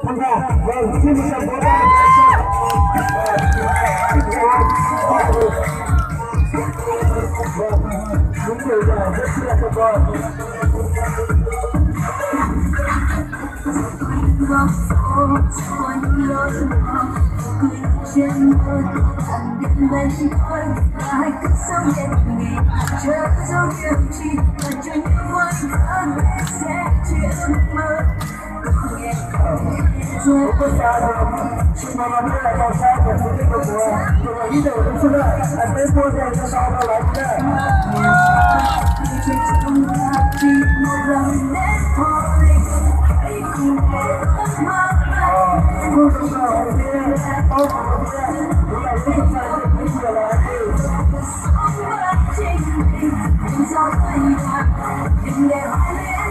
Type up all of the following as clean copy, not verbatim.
tham gia. Vâng, xin một tràng vỗ tay. Đúng rồi, rất là tuyệt vời. Trên mơ thẳng đến bên tôi hai cơn sóng nhẹ nhẹ chờ dấu điều chi và cho những mối thơ sẽ chia mơ Rồi tôi chào rồi, xin mời mọi người lại vào sang của chương trình của tôi là leader của chúng ta, anh đến vui vẻ cho sau đó lại nha. trong ta chỉ một lần đến thôi hãy cùng em mơ Cô không nào kia, tôi không kia, tôi là lý do cho những người là anh. sống mơ trên mình đừng gió tay đừng để hoài lên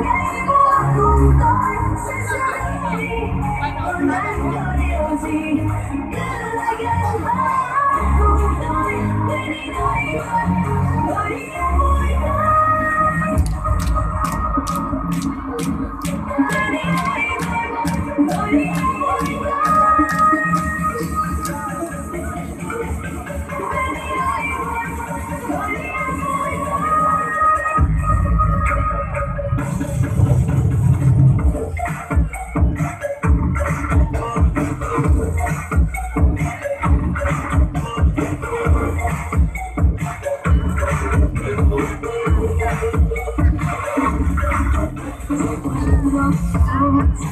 ngày mưa cùng tôi sẽ rơi đi còn anh có điều gì cứ lại gần ta cùng tôi quên đi nỗi buồn rồi đi vui quên đi nỗi buồn rồi đi vui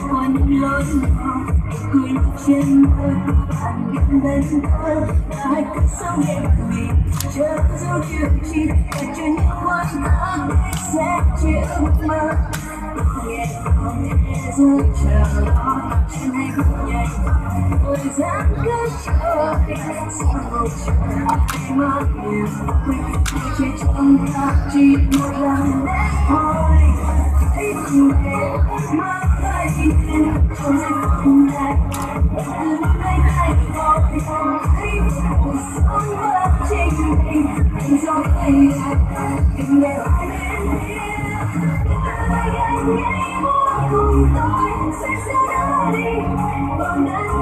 qua những lối nào cười trên môi thẳng đến bên tôi hai cơn sóng nhẹ nhẹ chờ dấu điều chi để cho những mối thơ sẽ chia mơ nghe không thể rơi chờ đó trên hai bước nhảy tôi dám cứ chờ sau bầu trời ai mơ niềm vui chỉ trong ta chỉ một lần đến thôi hãy cùng em mơ tay trong giây phút này từ nay hãy gọi hãy cuộc sống mơ trên mình đừng gió tay đừng để ai đến ngày mùa cùng tôi sẽ ra đi còn đến